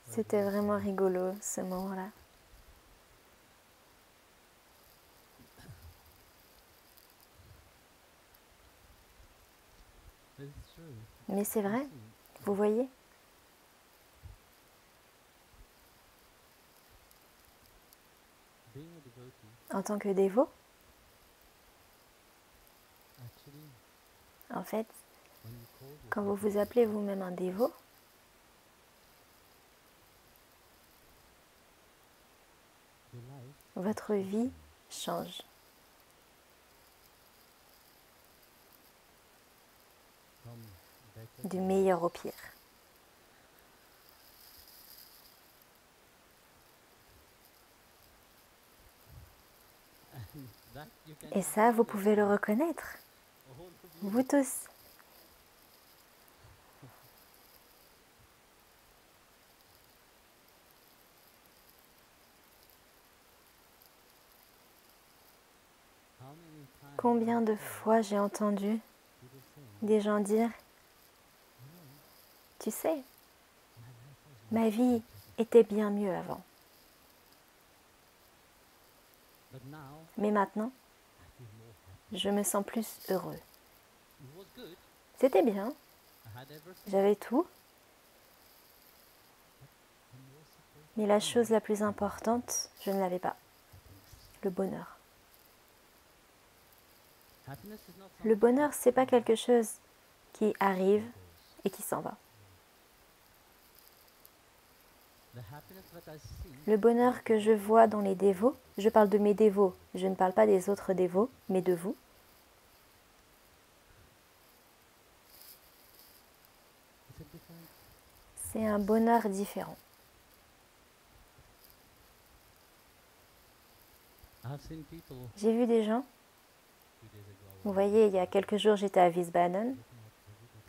C'était vraiment rigolo ce moment-là. Mais c'est vrai, vous voyez, en tant que dévot, en fait, quand vous vous appelez vous-même un dévot, votre vie change. Du meilleur au pire. Et ça, vous pouvez le reconnaître, vous tous. Combien de fois j'ai entendu des gens dire, tu sais, ma vie était bien mieux avant. Mais maintenant, je me sens plus heureux. C'était bien, j'avais tout. Mais la chose la plus importante, je ne l'avais pas. Le bonheur. Le bonheur, c'est pas quelque chose qui arrive et qui s'en va. Le bonheur que je vois dans les dévots, je parle de mes dévots, je ne parle pas des autres dévots, mais de vous. C'est un bonheur différent. J'ai vu des gens, vous voyez, il y a quelques jours j'étais à Wiesbaden,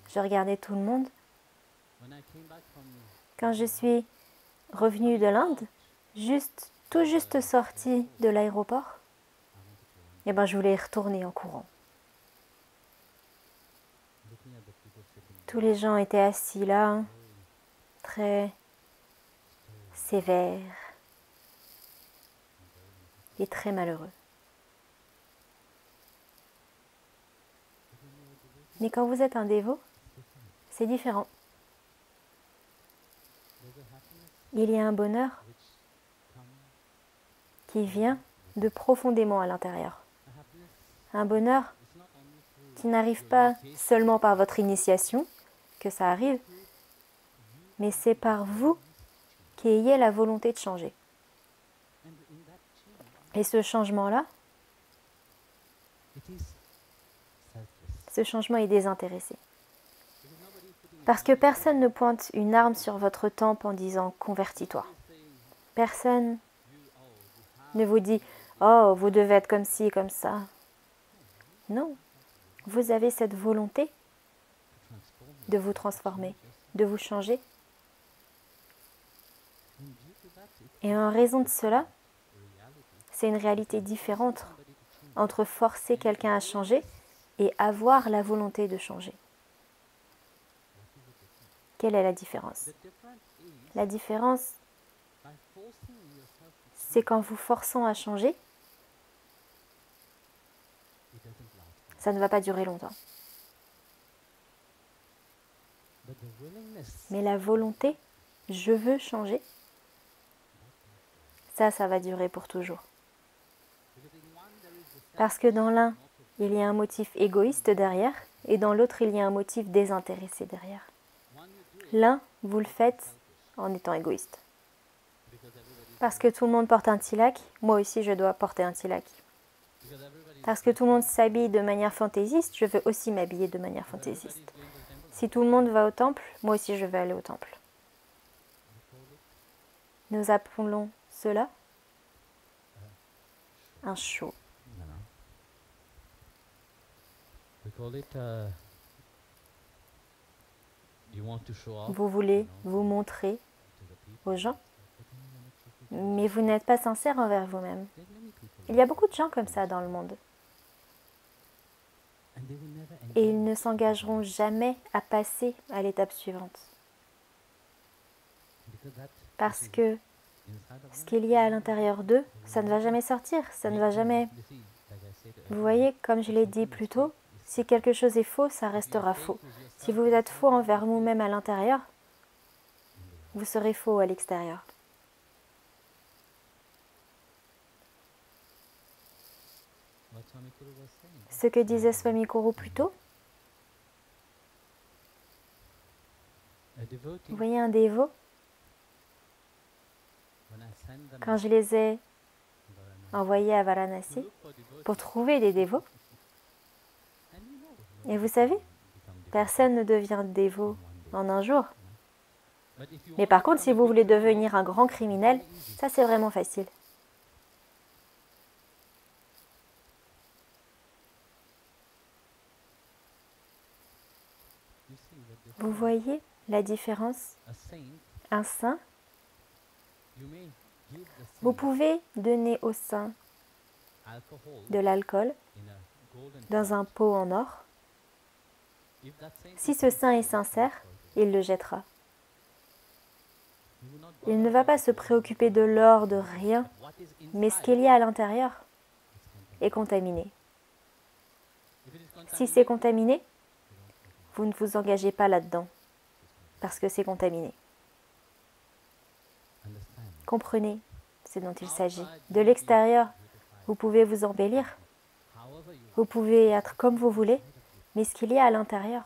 je regardais tout le monde. Quand je suis revenue de l'Inde, tout juste sortie de l'aéroport, et ben je voulais y retourner en courant. Tous les gens étaient assis là, très sévères et très malheureux. Mais quand vous êtes un dévot, c'est différent. Il y a un bonheur qui vient de profondément à l'intérieur. Un bonheur qui n'arrive pas seulement par votre initiation, que ça arrive, mais c'est par vous qui ayez la volonté de changer. Et ce changement-là, ce changement est désintéressé. Parce que personne ne pointe une arme sur votre tempe en disant « convertis-toi ». Personne ne vous dit « oh, vous devez être comme ci, comme ça ». Non, vous avez cette volonté de vous transformer, de vous changer. Et en raison de cela, c'est une réalité différente entre forcer quelqu'un à changer et avoir la volonté de changer. Quelle est la différence? La différence, c'est qu'en vous forçant à changer, ça ne va pas durer longtemps. Mais la volonté, je veux changer, ça va durer pour toujours. Parce que dans l'un, il y a un motif égoïste derrière, et dans l'autre, il y a un motif désintéressé derrière. L'un, vous le faites en étant égoïste. Parce que tout le monde porte un tilak, moi aussi je dois porter un tilak. Parce que tout le monde s'habille de manière fantaisiste, je veux aussi m'habiller de manière fantaisiste. Si tout le monde va au temple, moi aussi je vais aller au temple. Nous appelons cela un show. Vous voulez vous montrer aux gens, mais vous n'êtes pas sincère envers vous-même. Il y a beaucoup de gens comme ça dans le monde. et ils ne s'engageront jamais à passer à l'étape suivante. Parce que ce qu'il y a à l'intérieur d'eux, ça ne va jamais sortir, ça ne va jamais... Vous voyez, comme je l'ai dit plus tôt, si quelque chose est faux, ça restera faux. Si vous êtes faux envers vous-même à l'intérieur, vous serez faux à l'extérieur. Ce que disait Swami Guru plus tôt, vous voyez un dévot, quand je les ai envoyés à Varanasi pour trouver des dévots, et vous savez, personne ne devient dévot en un jour. Mais par contre, si vous voulez devenir un grand criminel, ça c'est vraiment facile. Vous voyez la différence? Un saint, vous pouvez donner au saint de l'alcool dans un pot en or. Si ce saint est sincère, il le jettera. Il ne va pas se préoccuper de l'or, de rien, mais ce qu'il y a à l'intérieur est contaminé. Si c'est contaminé, vous ne vous engagez pas là-dedans, parce que c'est contaminé. Comprenez ce dont il s'agit. De l'extérieur, vous pouvez vous embellir, vous pouvez être comme vous voulez, mais ce qu'il y a à l'intérieur,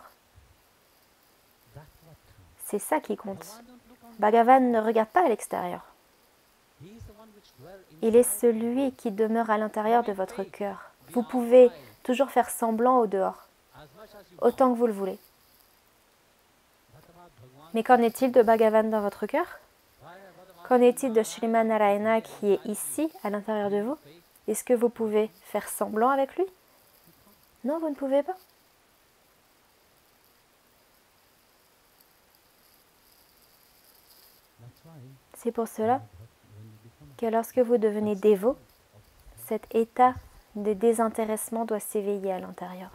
c'est ça qui compte. Bhagavan ne regarde pas à l'extérieur. Il est celui qui demeure à l'intérieur de votre cœur. Vous pouvez toujours faire semblant au dehors, autant que vous le voulez. Mais qu'en est-il de Bhagavan dans votre cœur? Qu'en est-il de Shriman Narayana qui est ici, à l'intérieur de vous? Est-ce que vous pouvez faire semblant avec lui? Non, vous ne pouvez pas. C'est pour cela que lorsque vous devenez dévot, cet état de désintéressement doit s'éveiller à l'intérieur.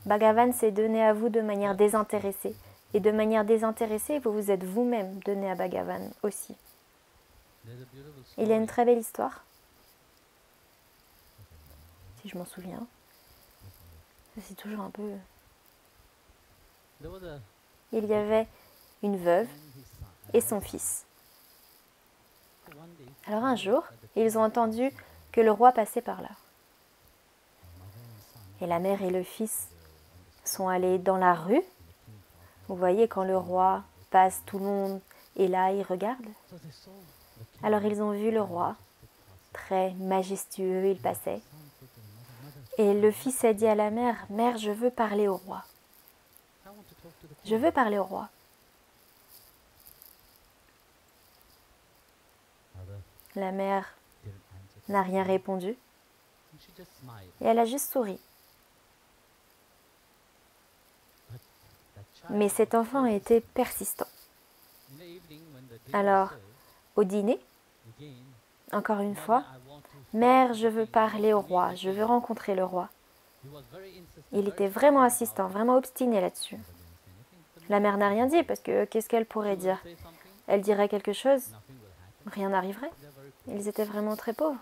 Bhagavan s'est donné à vous de manière désintéressée. Et de manière désintéressée, vous vous êtes vous-même donné à Bhagavan aussi. Il y a une très belle histoire, si je m'en souviens. C'est toujours un peu... Il y avait une veuve et son fils. Alors un jour, ils ont entendu que le roi passait par là. Et la mère et le fils sont allés dans la rue. Vous voyez, quand le roi passe, tout le monde est là, il regarde. Alors ils ont vu le roi, très majestueux, il passait. Et le fils a dit à la mère, « Mère, je veux parler au roi. Je veux parler au roi. » La mère n'a rien répondu et elle a juste souri. Mais cet enfant était persistant. Alors, au dîner, encore une fois, « Mère, je veux parler au roi, je veux rencontrer le roi. » Il était vraiment insistant, vraiment obstiné là-dessus. La mère n'a rien dit parce que qu'est-ce qu'elle pourrait dire? Elle dirait quelque chose, rien n'arriverait. Ils étaient vraiment très pauvres.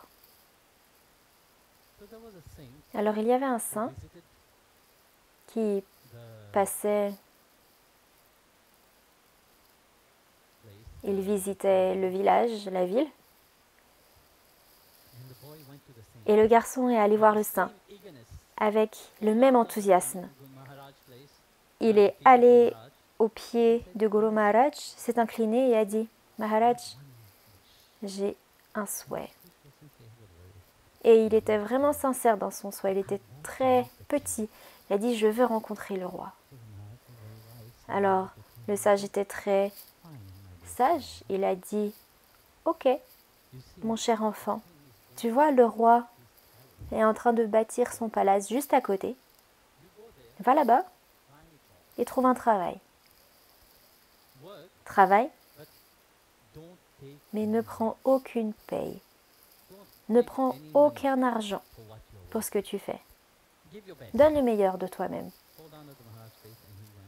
Alors il y avait un saint qui passait, il visitait le village, la ville, et le garçon est allé voir le saint avec le même enthousiasme. Il est allé au pied de Guru Maharaj, s'est incliné et a dit, « Maharaj, j'ai un souhait. » Et il était vraiment sincère dans son souhait, il était très petit. Il a dit, « Je veux rencontrer le roi. » Alors, le sage était très sage, il a dit, « Ok, mon cher enfant, tu vois, le roi est en train de bâtir son palace juste à côté. Va là-bas et trouve un travail. Travaille, mais ne prends aucune paye. Ne prends aucun argent pour ce que tu fais. Donne le meilleur de toi-même.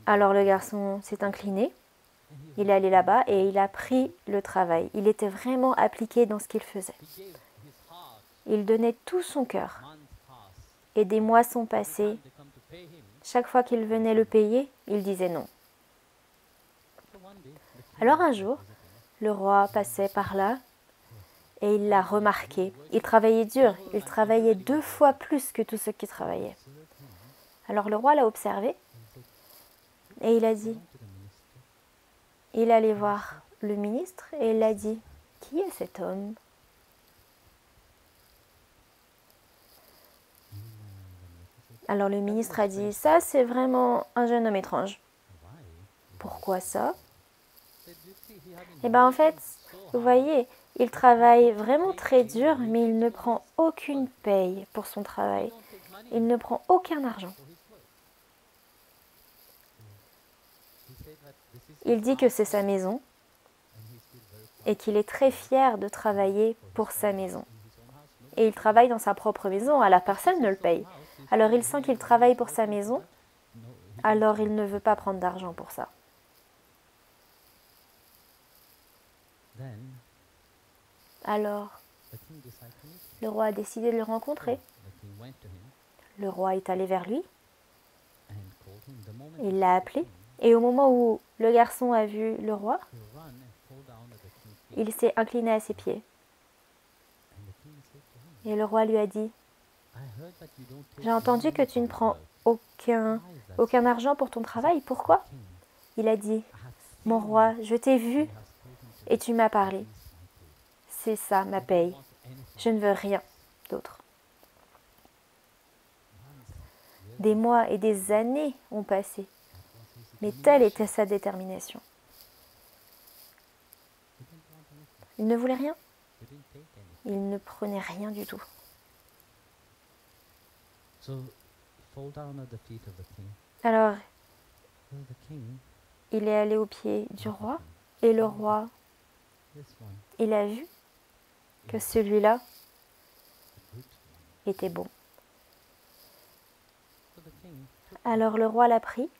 Alors le garçon s'est incliné, il est allé là-bas et il a pris le travail. Il était vraiment appliqué dans ce qu'il faisait. Il donnait tout son cœur. Et des mois sont passés. Chaque fois qu'il venait le payer, il disait non. Alors un jour, le roi passait par là et il l'a remarqué. Il travaillait dur, il travaillait 2 fois plus que tous ceux qui travaillaient. Alors le roi l'a observé et il a dit, il allait voir le ministre et il a dit, qui est cet homme? Alors le ministre a dit, ça c'est vraiment un jeune homme étrange. Pourquoi ça? Eh bien en fait, vous voyez, il travaille vraiment très dur, mais il ne prend aucune paye pour son travail. Il ne prend aucun argent. Il dit que c'est sa maison et qu'il est très fier de travailler pour sa maison. Et il travaille dans sa propre maison, alors personne ne le paye. Alors il sent qu'il travaille pour sa maison, alors il ne veut pas prendre d'argent pour ça. Alors, le roi a décidé de le rencontrer. Le roi est allé vers lui, il l'a appelé, et au moment où le garçon a vu le roi, il s'est incliné à ses pieds. Et le roi lui a dit, j'ai entendu que tu ne prends aucun argent pour ton travail, pourquoi? Il a dit, mon roi, je t'ai vu et tu m'as parlé. C'est ça ma paye, je ne veux rien d'autre. Des mois et des années ont passé, mais telle était sa détermination. Il ne voulait rien, il ne prenait rien du tout. Alors, il est allé aux pieds du roi, et le roi, il a vu que celui-là était bon. Alors le roi l'a pris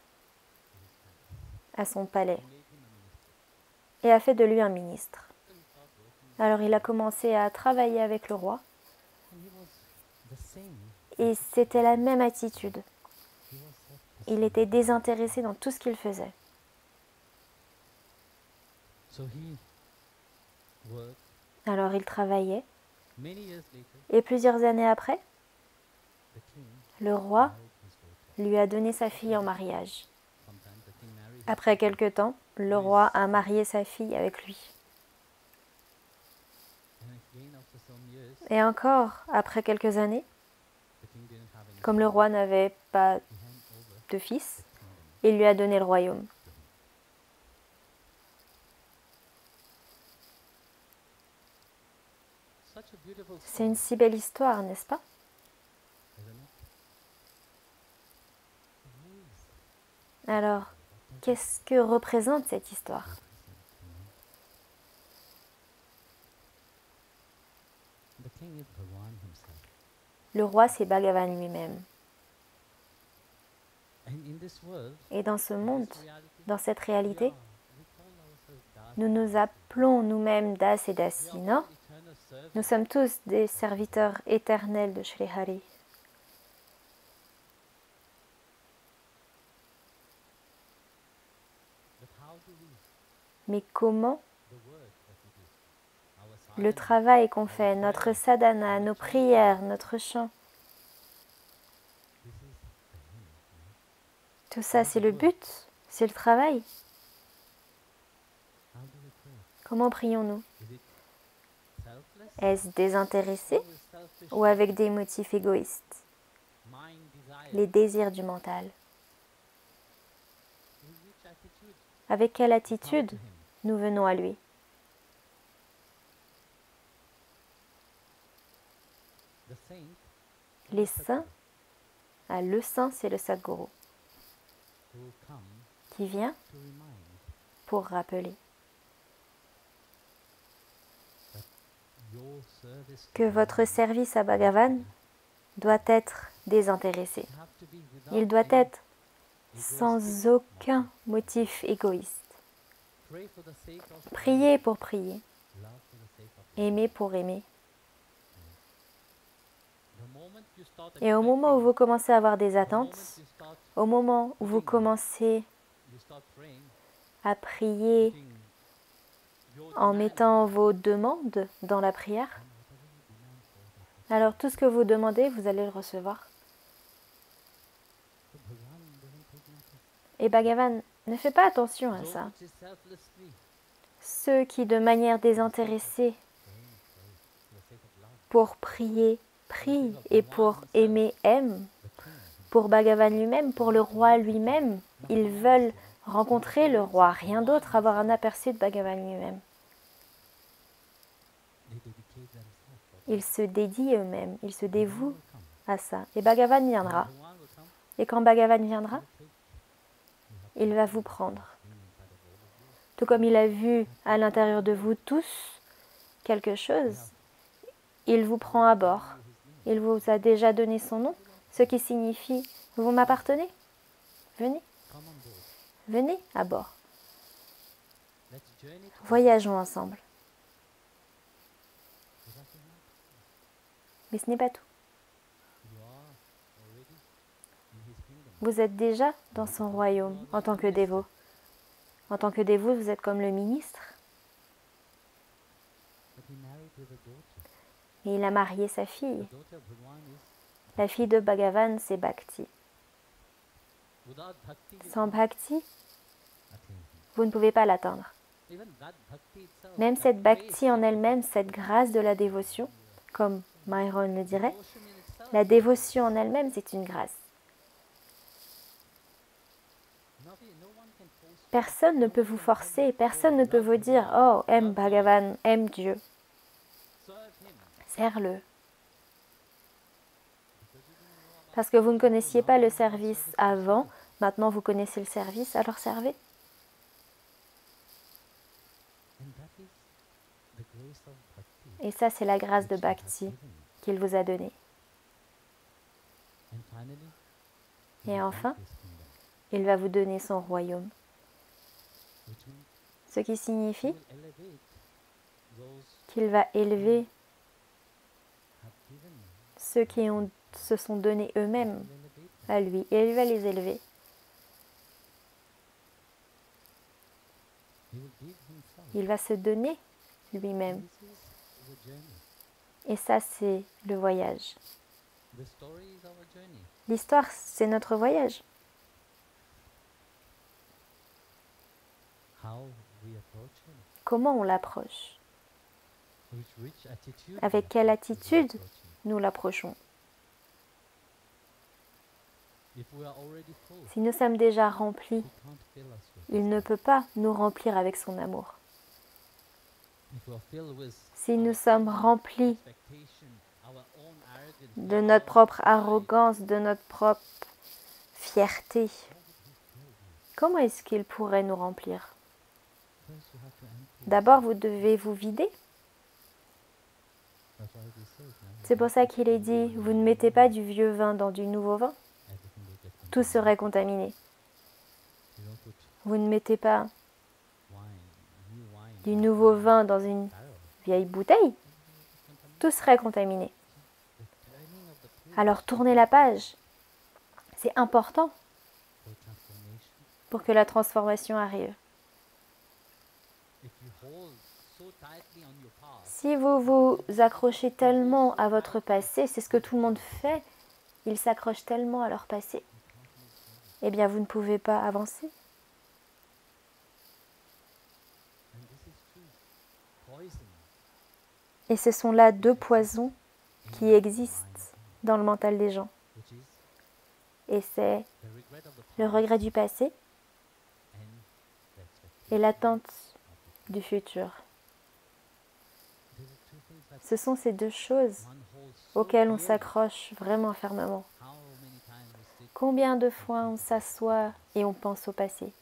à son palais et a fait de lui un ministre. Alors il a commencé à travailler avec le roi et c'était la même attitude. Il était désintéressé dans tout ce qu'il faisait. Alors il travaillait et plusieurs années après, le roi lui a donné sa fille en mariage. Après quelque temps, le roi a marié sa fille avec lui. Et encore, après quelques années, comme le roi n'avait pas de fils, il lui a donné le royaume. C'est une si belle histoire, n'est-ce pas? Alors, qu'est-ce que représente cette histoire? Le roi, c'est Bhagavan lui-même. Et dans ce monde, dans cette réalité, nous nous appelons nous-mêmes Das et Dasi, non? Nous sommes tous des serviteurs éternels de Shri Hari. Mais comment le travail qu'on fait, notre sadhana, nos prières, notre chant, tout ça c'est le but, c'est le travail. Comment prions-nous? Est-ce désintéressé ou avec des motifs égoïstes? Les désirs du mental. Avec quelle attitude nous venons à lui? Les saints, le saint c'est le Sadguru, qui vient pour rappeler que votre service à Bhagavan doit être désintéressé. Il doit être sans aucun motif égoïste. Priez pour prier. Aimer pour aimer. Et au moment où vous commencez à avoir des attentes, au moment où vous commencez à prier en mettant vos demandes dans la prière, alors tout ce que vous demandez, vous allez le recevoir. Et Bhagavan ne fait pas attention à ça. Ceux qui, de manière désintéressée, pour prier, prient, et pour aimer, aiment. Pour Bhagavan lui-même, pour le roi lui-même, ils veulent rencontrer le roi, rien d'autre, avoir un aperçu de Bhagavan lui-même. Ils se dédient eux-mêmes, ils se dévouent à ça. Et Bhagavan viendra. Et quand Bhagavan viendra, il va vous prendre. Tout comme il a vu à l'intérieur de vous tous quelque chose, il vous prend à bord. Il vous a déjà donné son nom, ce qui signifie « vous m'appartenez ». Venez, venez à bord. Voyageons ensemble. Mais ce n'est pas tout. Vous êtes déjà dans son royaume en tant que dévot. En tant que dévot, vous êtes comme le ministre. Et il a marié sa fille. La fille de Bhagavan, c'est Bhakti. Sans Bhakti, vous ne pouvez pas l'atteindre. Même cette Bhakti en elle-même, cette grâce de la dévotion, comme Myron le dirait, la dévotion en elle-même, c'est une grâce. Personne ne peut vous forcer, personne ne peut vous dire « Oh, aime Bhagavan, aime Dieu ». Serre-le. Parce que vous ne connaissiez pas le service avant, maintenant vous connaissez le service, alors servez. Et ça, c'est la grâce de Bhakti qu'il vous a donnée. Et enfin, il va vous donner son royaume. Ce qui signifie qu'il va élever ceux qui se sont donnés eux-mêmes à lui. Et il va les élever. Il va se donner lui-même. Et ça, c'est le voyage. L'histoire, c'est notre voyage. Comment on l'approche? Avec quelle attitude nous l'approchons? Si nous sommes déjà remplis, il ne peut pas nous remplir avec son amour. Si nous sommes remplis de notre propre arrogance, de notre propre fierté, comment est-ce qu'il pourrait nous remplir? D'abord, vous devez vous vider. C'est pour ça qu'il est dit, vous ne mettez pas du vieux vin dans du nouveau vin. Tout serait contaminé. Vous ne mettez pas du nouveau vin dans une vieille bouteille. Tout serait contaminé. Alors tournez la page. C'est important pour que la transformation arrive. Si vous vous accrochez tellement à votre passé, c'est ce que tout le monde fait, ils s'accrochent tellement à leur passé, eh bien vous ne pouvez pas avancer. Et ce sont là deux poisons qui existent dans le mental des gens. Et c'est le regret du passé et l'attente du futur. Ce sont ces deux choses auxquelles on s'accroche vraiment fermement. Combien de fois on s'assoit et on pense au passé?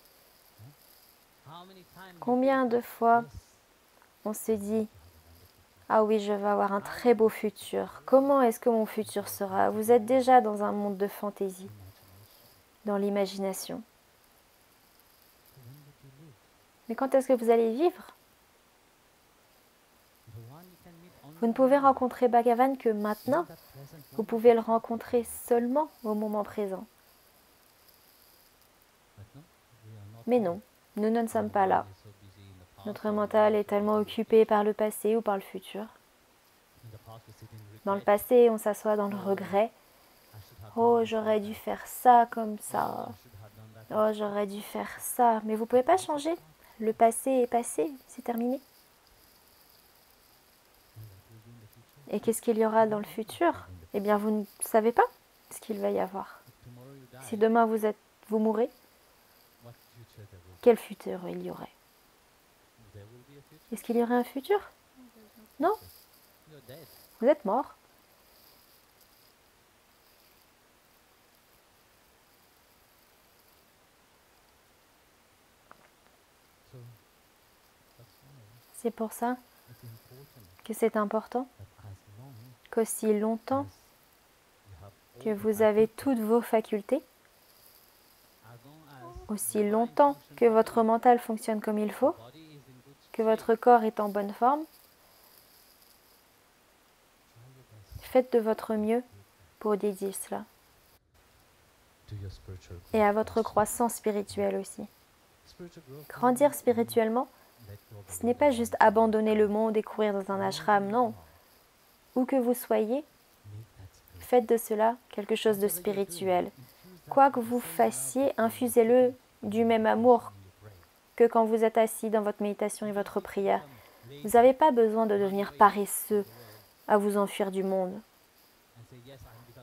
Combien de fois on se dit Ah oui, je vais avoir un très beau futur. Comment est-ce que mon futur sera? Vous êtes déjà dans un monde de fantaisie, dans l'imagination. Mais quand est-ce que vous allez vivre? Vous ne pouvez rencontrer Bhagavan que maintenant. Vous pouvez le rencontrer seulement au moment présent. Mais non, nous ne sommes pas là. Notre mental est tellement occupé par le passé ou par le futur. Dans le passé, on s'assoit dans le regret. Oh, j'aurais dû faire ça comme ça. Oh, j'aurais dû faire ça. Mais vous ne pouvez pas changer. Le passé est passé, c'est terminé. Et qu'est-ce qu'il y aura dans le futur? Eh bien, vous ne savez pas ce qu'il va y avoir. Si demain vous mourrez, quel futur il y aurait? Est-ce qu'il y aurait un futur? Non, vous êtes mort. C'est pour ça que c'est important qu'aussi longtemps que vous avez toutes vos facultés, aussi longtemps que votre mental fonctionne comme il faut, que votre corps est en bonne forme, faites de votre mieux pour dédier cela. Et à votre croissance spirituelle aussi. Grandir spirituellement, ce n'est pas juste abandonner le monde et courir dans un ashram, non. Où que vous soyez, faites de cela quelque chose de spirituel. Quoi que vous fassiez, infusez-le du même amour que quand vous êtes assis dans votre méditation et votre prière. Vous n'avez pas besoin de devenir paresseux à vous enfuir du monde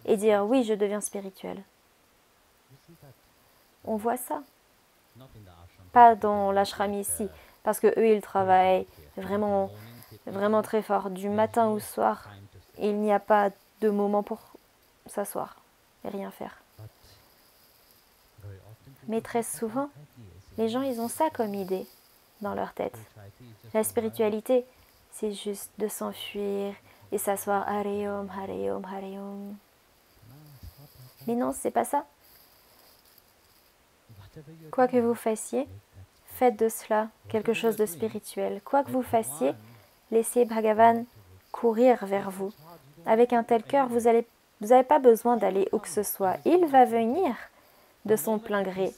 et dire oui, je deviens spirituel. On voit ça. Pas dans l'ashram ici, parce que eux ils travaillent vraiment, vraiment très fort. Du matin au soir, il n'y a pas de moment pour s'asseoir et rien faire. Mais très souvent, les gens ils ont ça comme idée dans leur tête. La spiritualité, c'est juste de s'enfuir et s'asseoir Hare Om, Hare Om, Hare Om. Mais non, c'est pas ça. Quoi que vous fassiez, faites de cela quelque chose de spirituel. Quoi que vous fassiez, laissez Bhagavan courir vers vous. Avec un tel cœur, vous n'avez pas besoin d'aller où que ce soit. Il va venir de son plein gré.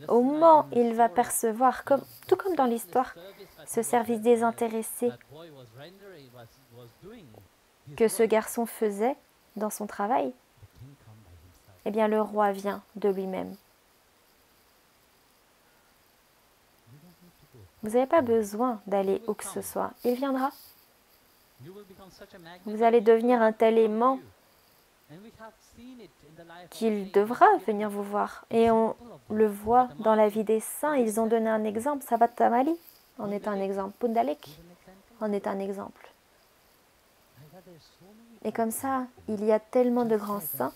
Au moment où il va percevoir, tout comme dans l'histoire, ce service désintéressé que ce garçon faisait dans son travail, eh bien le roi vient de lui-même. Vous n'avez pas besoin d'aller où que ce soit. Il viendra. Vous allez devenir un tel aimant qu'il devra venir vous voir. Et on le voit dans la vie des saints. Ils ont donné un exemple. Sabat Tamali en est un exemple. Pundalik en est un exemple. Et comme ça, il y a tellement de grands saints,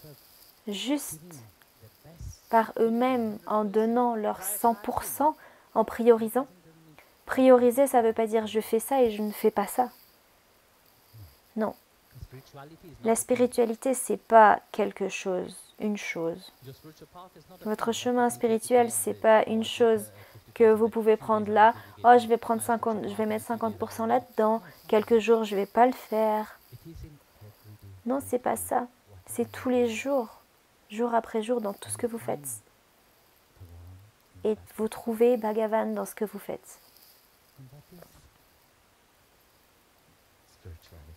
juste par eux-mêmes, en donnant leur 100%, en priorisant. Prioriser, ça ne veut pas dire je fais ça et je ne fais pas ça. Non. La spiritualité, c'est pas quelque chose, une chose. Votre chemin spirituel, c'est pas une chose que vous pouvez prendre là. Oh, je vais mettre 50% là-dedans. Quelques jours, je vais pas le faire. Non, c'est pas ça. C'est tous les jours, jour après jour, dans tout ce que vous faites. Et vous trouvez Bhagavan dans ce que vous faites.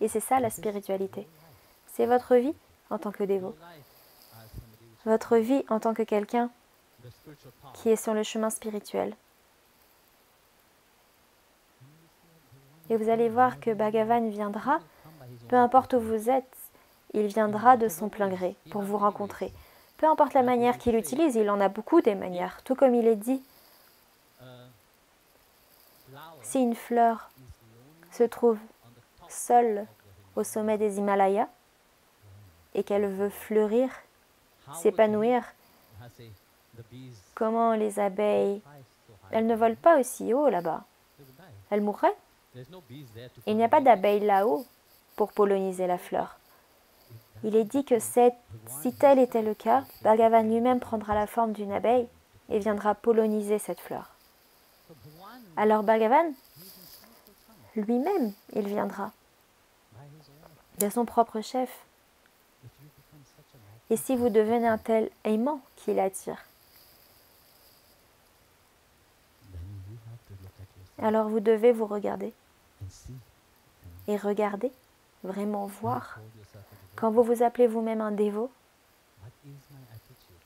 Et c'est ça la spiritualité. C'est votre vie en tant que dévot. Votre vie en tant que quelqu'un qui est sur le chemin spirituel. Et vous allez voir que Bhagavan viendra, peu importe où vous êtes, il viendra de son plein gré pour vous rencontrer. Peu importe la manière qu'il utilise, il en a beaucoup des manières. Tout comme il est dit, si une fleur se trouve seule au sommet des Himalayas et qu'elle veut fleurir, s'épanouir, comment les abeilles, elles ne volent pas aussi haut là-bas. Elles mourraient Il n'y a pas d'abeilles là-haut pour polliniser la fleur. Il est dit que si tel était le cas, Bhagavan lui-même prendra la forme d'une abeille et viendra polliniser cette fleur. Alors Bhagavan, lui-même, il viendra de son propre chef. Et si vous devenez un tel aimant qui l'attire, alors vous devez vous regarder et regarder, vraiment voir. Quand vous vous appelez vous-même un dévot,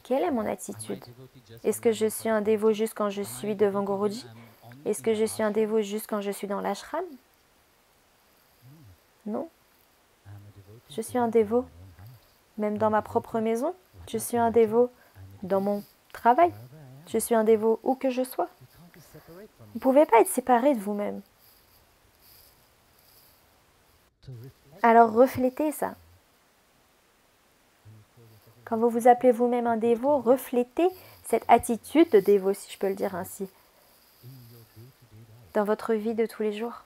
quelle est mon attitude? Est-ce que je suis un dévot juste quand je suis devant Guruji? Est-ce que je suis un dévot juste quand je suis dans l'ashram? Non. Je suis un dévot même dans ma propre maison. Je suis un dévot dans mon travail. Je suis un dévot où que je sois. Vous ne pouvez pas être séparé de vous-même. Alors reflétez ça. Quand vous vous appelez vous-même un dévot, reflétez cette attitude de dévot, si je peux le dire ainsi, dans votre vie de tous les jours.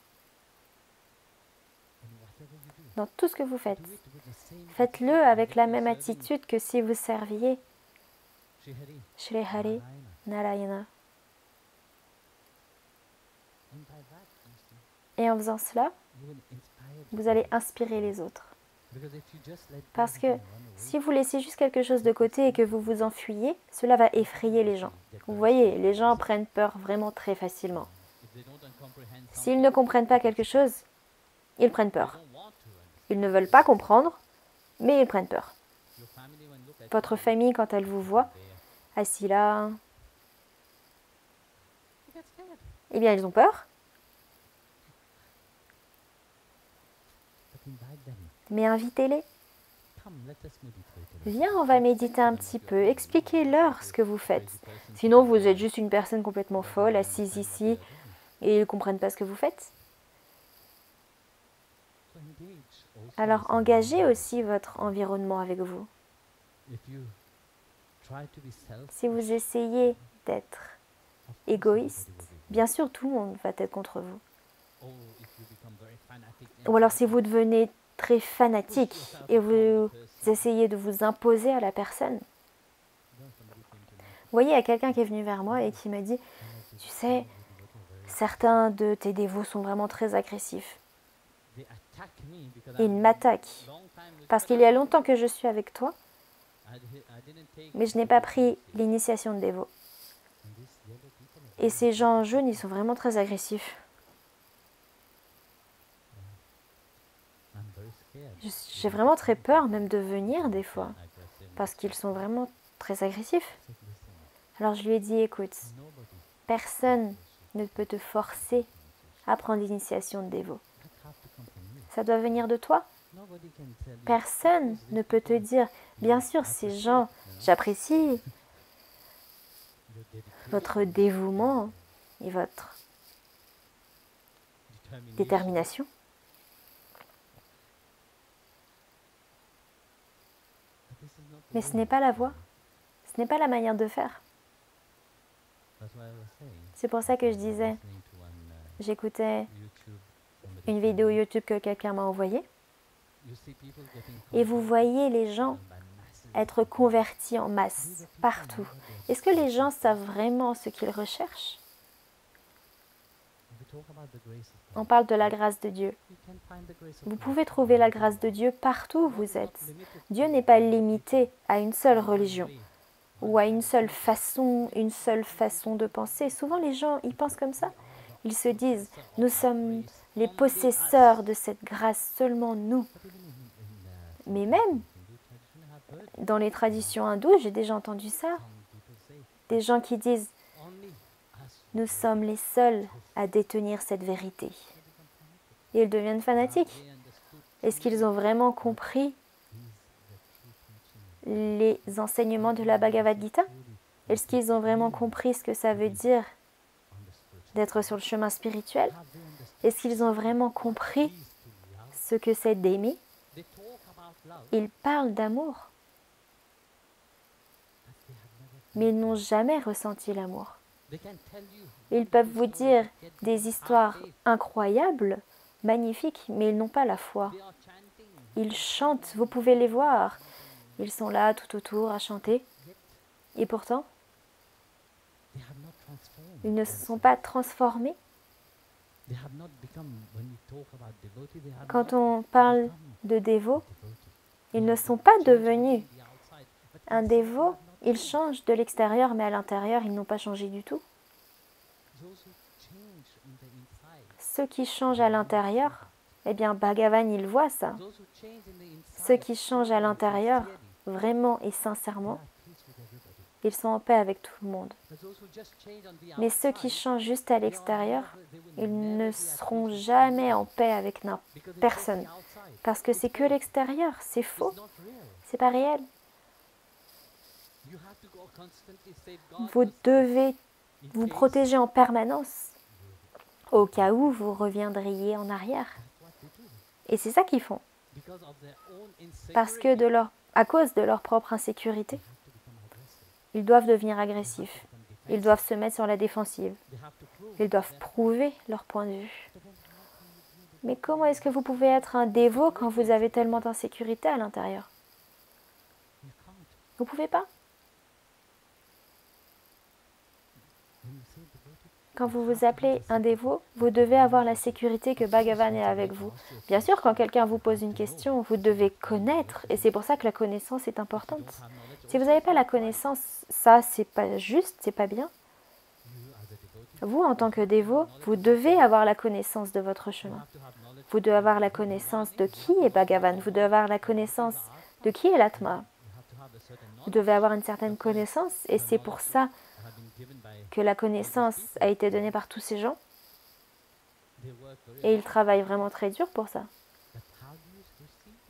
Dans tout ce que vous faites. Faites-le avec la même attitude que si vous serviez Shri Hari Narayana. Et en faisant cela, vous allez inspirer les autres. Parce que si vous laissez juste quelque chose de côté et que vous vous enfuyez, cela va effrayer les gens. Vous voyez, les gens prennent peur vraiment très facilement. S'ils ne comprennent pas quelque chose, ils prennent peur. Ils ne veulent pas comprendre, mais ils prennent peur. Votre famille, quand elle vous voit assis là, eh bien, ils ont peur. Mais invitez-les. Viens, on va méditer un petit peu. Expliquez-leur ce que vous faites. Sinon, vous êtes juste une personne complètement folle, assise ici, et ils ne comprennent pas ce que vous faites. Alors, engagez aussi votre environnement avec vous. Si vous essayez d'être égoïste, bien sûr, tout le monde va être contre vous. Ou alors, si vous devenez très fanatique et vous essayez de vous imposer à la personne. Vous voyez, il y a quelqu'un qui est venu vers moi et qui m'a dit, tu sais, certains de tes dévots sont vraiment très agressifs. Ils m'attaquent parce qu'il y a longtemps que je suis avec toi, mais je n'ai pas pris l'initiation de dévot. Et ces gens en jaune, ils sont vraiment très agressifs. J'ai vraiment très peur même de venir des fois, parce qu'ils sont vraiment très agressifs. Alors je lui ai dit, écoute, personne ne peut te forcer à prendre l'initiation de dévot. Ça doit venir de toi. Personne ne peut te dire, bien sûr, ces gens, j'apprécie votre dévouement et votre détermination. Mais ce n'est pas la voie, ce n'est pas la manière de faire. C'est pour ça que je disais, j'écoutais une vidéo YouTube que quelqu'un m'a envoyée, et vous voyez les gens être convertis en masse, partout. Est-ce que les gens savent vraiment ce qu'ils recherchent? On parle de la grâce de Dieu. Vous pouvez trouver la grâce de Dieu partout où vous êtes. Dieu n'est pas limité à une seule religion ou à une seule façon de penser. Souvent les gens, ils pensent comme ça. Ils se disent, nous sommes les possesseurs de cette grâce, seulement nous. Mais même dans les traditions hindoues, j'ai déjà entendu ça. Des gens qui disent, nous sommes les seuls à détenir cette vérité. Et ils deviennent fanatiques. Est-ce qu'ils ont vraiment compris les enseignements de la Bhagavad Gita? Est-ce qu'ils ont vraiment compris ce que ça veut dire d'être sur le chemin spirituel? Est-ce qu'ils ont vraiment compris ce que c'est d'aimer? Ils parlent d'amour, mais ils n'ont jamais ressenti l'amour. Ils peuvent vous dire des histoires incroyables, magnifiques, mais ils n'ont pas la foi. Ils chantent, vous pouvez les voir. Ils sont là tout autour à chanter. Et pourtant, ils ne se sont pas transformés. Quand on parle de dévots, ils ne sont pas devenus un dévot. Ils changent de l'extérieur, mais à l'intérieur, ils n'ont pas changé du tout. Ceux qui changent à l'intérieur, eh bien, Bhagavan, il voit ça. Ceux qui changent à l'intérieur, vraiment et sincèrement, ils sont en paix avec tout le monde. Mais ceux qui changent juste à l'extérieur, ils ne seront jamais en paix avec personne. Parce que c'est que l'extérieur, c'est faux, c'est pas réel. Vous devez vous protéger en permanence, au cas où vous reviendriez en arrière. Et c'est ça qu'ils font. Parce que à cause de leur propre insécurité, ils doivent devenir agressifs. Ils doivent se mettre sur la défensive. Ils doivent prouver leur point de vue. Mais comment est-ce que vous pouvez être un dévot quand vous avez tellement d'insécurité à l'intérieur? Vous ne pouvez pas. Quand vous vous appelez un dévot, vous devez avoir la sécurité que Bhagavan est avec vous. Bien sûr, quand quelqu'un vous pose une question, vous devez connaître, et c'est pour ça que la connaissance est importante. Si vous n'avez pas la connaissance, ça, c'est pas juste, c'est pas bien. Vous, en tant que dévot, vous devez avoir la connaissance de votre chemin. Vous devez avoir la connaissance de qui est Bhagavan. Vous devez avoir la connaissance de qui est l'Atma. Vous devez avoir une certaine connaissance, et c'est pour ça que la connaissance a été donnée par tous ces gens. Et ils travaillent vraiment très dur pour ça.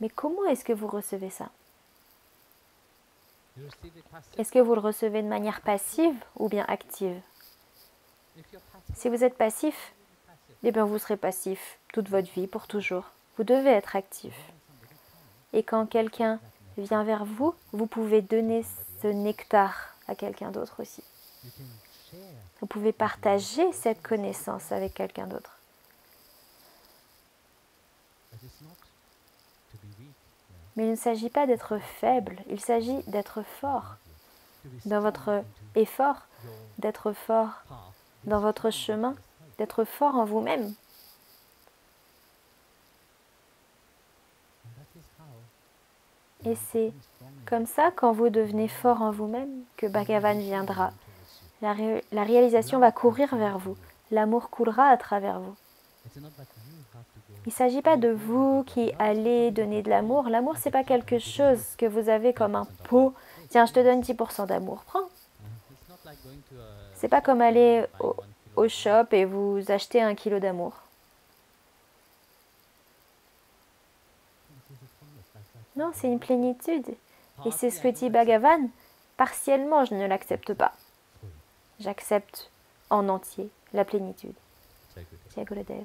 Mais comment est-ce que vous recevez ça? Est-ce que vous le recevez de manière passive ou bien active? Si vous êtes passif, eh bien vous serez passif toute votre vie, pour toujours. Vous devez être actif. Et quand quelqu'un vient vers vous, vous pouvez donner ce nectar à quelqu'un d'autre aussi. Vous pouvez partager cette connaissance avec quelqu'un d'autre. Mais il ne s'agit pas d'être faible, il s'agit d'être fort dans votre effort, d'être fort dans votre chemin, d'être fort en vous-même. Et c'est comme ça, quand vous devenez fort en vous-même, que Bhagavan viendra. La réalisation va courir vers vous. L'amour coulera à travers vous. Il ne s'agit pas de vous qui allez donner de l'amour. L'amour, ce n'est pas quelque chose que vous avez comme un pot. Tiens, je te donne 10% d'amour, prends. Ce n'est pas comme aller au shop et vous acheter 1 kilo d'amour. Non, c'est une plénitude. Et c'est ce que dit Bhagavan. Partiellement, je ne l'accepte pas. J'accepte en entier la plénitude. Jai Gurudev.